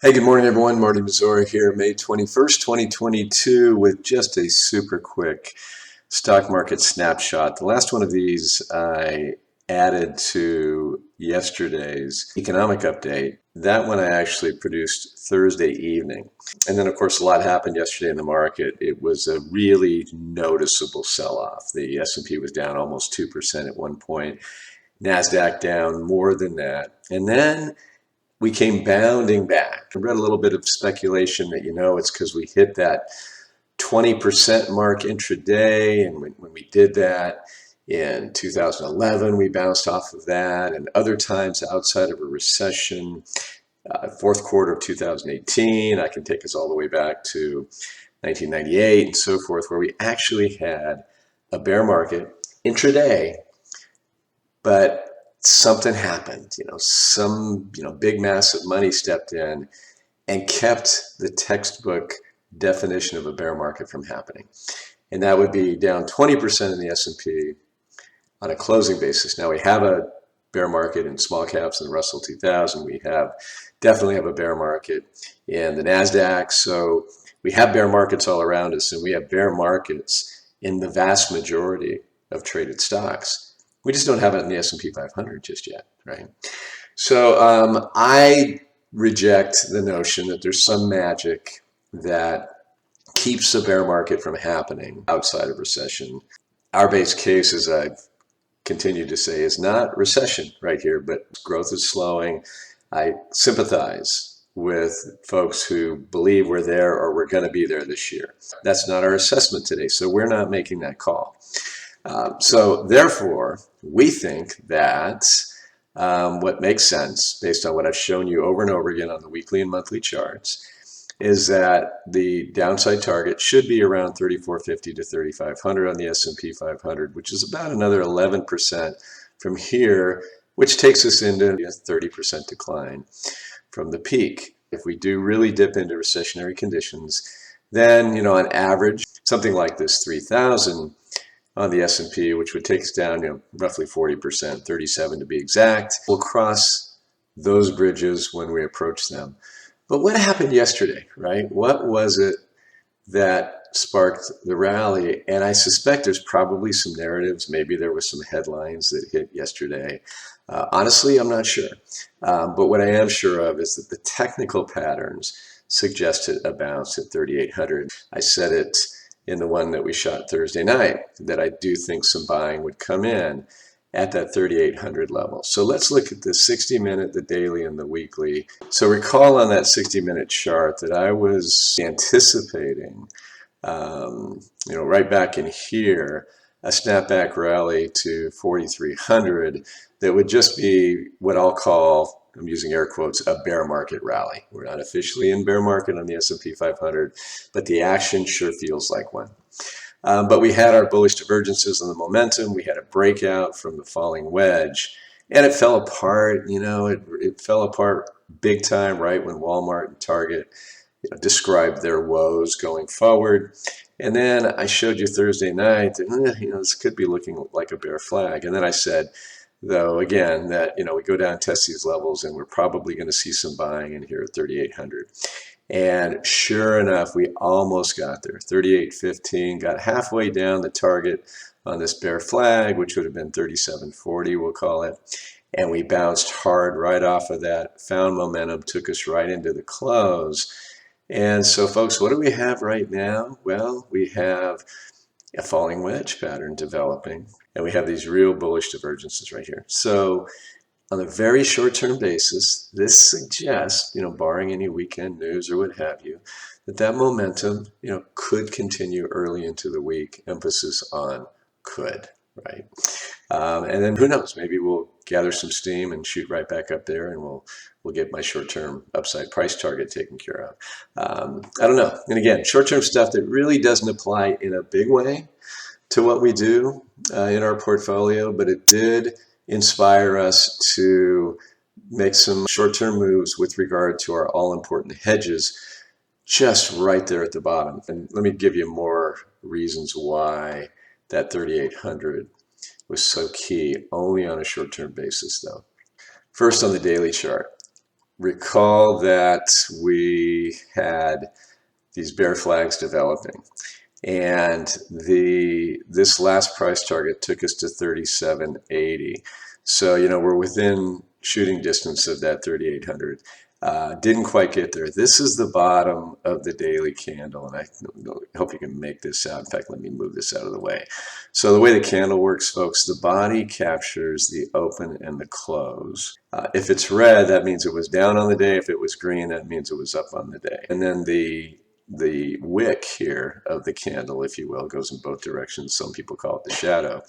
Hey, good morning, everyone. Marty Mazzora here, May 21st, 2022, with just a super quick stock market snapshot. The last one of these I added to yesterday's economic update. That one I actually produced Thursday evening. And then, of course, a lot happened yesterday in the market. It was a really noticeable sell-off. The S&P was down almost 2% at one point. NASDAQ down more than that. And then we came bounding back. I read a little bit of speculation that, it's because we hit that 20% mark intraday. And when we did that in 2011, we bounced off of that. And other times outside of a recession, fourth quarter of 2018, I can take us all the way back to 1998 and so forth, where we actually had a bear market intraday, but something happened, some big massive money stepped in and kept the textbook definition of a bear market from happening. And that would be down 20% in the S&P on a closing basis. Now we have a bear market in small caps in the Russell 2000. We definitely have a bear market in the NASDAQ. So we have bear markets all around us, and we have bear markets in the vast majority of traded stocks. We just don't have it in the S&P 500 just yet, right? So I reject the notion that there's some magic that keeps the bear market from happening outside of recession. Our base case, as I've continued to say, is not recession right here, but growth is slowing. I sympathize with folks who believe we're there or we're going to be there this year. That's not our assessment today, so we're not making that call. So therefore, we think that what makes sense, based on what I've shown you over and over again on the weekly and monthly charts, is that the downside target should be around 3450 to 3500 on the S&P 500, which is about another 11% from here, which takes us into a 30% decline from the peak. If we do really dip into recessionary conditions, then, on average, something like this 3000 on the S&P, which would take us down, roughly 40%, 37 to be exact. We'll cross those bridges when we approach them. But what happened yesterday, right? What was it that sparked the rally? And I suspect there's probably some narratives. Maybe there were some headlines that hit yesterday. Honestly, I'm not sure. But what I am sure of is that the technical patterns suggested a bounce at 3,800. I said it in the one that we shot Thursday night, that I do think some buying would come in at that 3,800 level. So let's look at the 60-minute, the daily, and the weekly. So recall on that 60-minute chart that I was anticipating, right back in here, a snapback rally to 4,300 that would just be what I'll call, I'm using air quotes, a bear market rally. We're not officially in bear market on the S&P 500, but the action sure feels like one. But we had our bullish divergences in the momentum. We had a breakout from the falling wedge, and it fell apart. It fell apart big time right when Walmart and Target described their woes going forward. And then I showed you Thursday night that this could be looking like a bear flag. And then I said, though, again, that we go down and test these levels, and we're probably going to see some buying in here at 3,800. And sure enough, we almost got there. 38.15, got halfway down the target on this bear flag, which would have been 37.40, we'll call it. And we bounced hard right off of that, found momentum, took us right into the close. And so, folks, what do we have right now? Well, we have a falling wedge pattern developing, and we have these real bullish divergences right here. So on a very short-term basis, this suggests, barring any weekend news or what have you, that momentum, could continue early into the week. Emphasis on could, right? And then who knows? Maybe we'll gather some steam and shoot right back up there, and we'll get my short-term upside price target taken care of. I don't know. And again, short-term stuff that really doesn't apply in a big way to what we do in our portfolio, but it did inspire us to make some short-term moves with regard to our all-important hedges just right there at the bottom. And let me give you more reasons why that 3,800 was so key, only on a short-term basis though. First, on the daily chart, recall that we had these bear flags developing, and this last price target took us to 37.80. So we're within shooting distance of that 3800. Didn't quite get there. This is the bottom of the daily candle, and I hope you can make this out. In fact, let me move this out of the way. So the way the candle works, folks, the body captures the open and the close. If it's red, that means it was down on the day. If it was green, that means it was up on the day. And then the wick here of the candle, if you will, goes in both directions. Some people call it the shadow.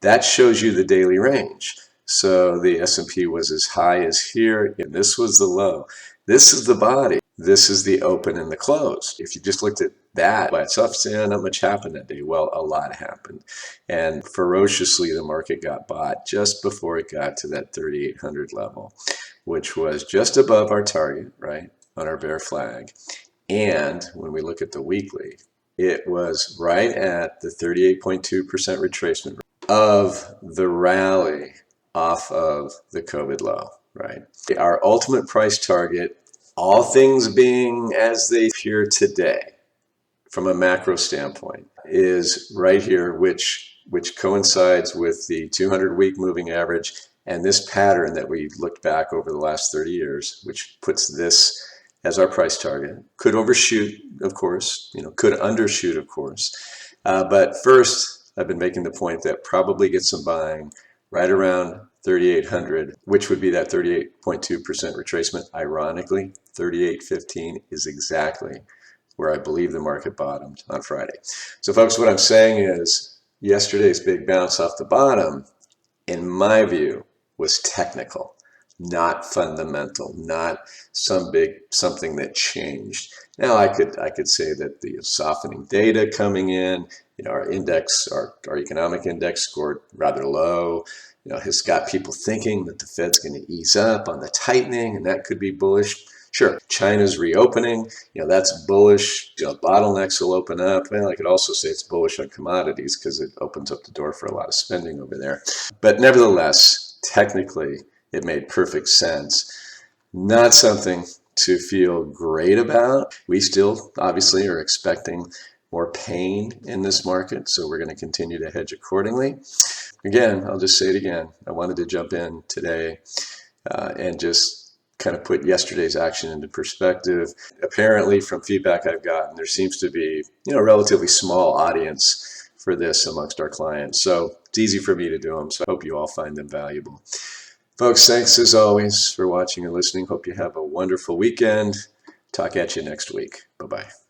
That shows you the daily range. So the S&P was as high as here, and this was the low. This is the body. This is the open and the close. If you just looked at that by itself, not much happened that day. Well, a lot happened. And ferociously, the market got bought just before it got to that 3,800 level, which was just above our target, right, on our bear flag. And when we look at the weekly, it was right at the 38.2% retracement of the rally off of the COVID low, right? Our ultimate price target, all things being as they appear today, from a macro standpoint, is right here, which coincides with the 200-week moving average and this pattern that we looked back over the last 30 years, which puts this as our price target. Could overshoot, of course, could undershoot, of course. But first, I've been making the point that probably get some buying right around 3,800, which would be that 38.2% retracement. Ironically, 38.15 is exactly where I believe the market bottomed on Friday. So folks, what I'm saying is yesterday's big bounce off the bottom, in my view, was technical, not fundamental, not something that changed. Now I could say that the softening data coming in, our index, our economic index scored rather low, has got people thinking that the Fed's going to ease up on the tightening, and that could be bullish. Sure, China's reopening, that's bullish. Bottlenecks will open up. Well, I could also say it's bullish on commodities because it opens up the door for a lot of spending over there. But nevertheless, technically, it made perfect sense. Not something to feel great about. We still obviously are expecting more pain in this market, so we're going to continue to hedge accordingly. Again, I'll just say it again. I wanted to jump in today and just kind of put yesterday's action into perspective. Apparently, from feedback I've gotten, there seems to be a relatively small audience for this amongst our clients. So it's easy for me to do them. So I hope you all find them valuable. Folks, thanks as always for watching and listening. Hope you have a wonderful weekend. Talk at you next week. Bye-bye.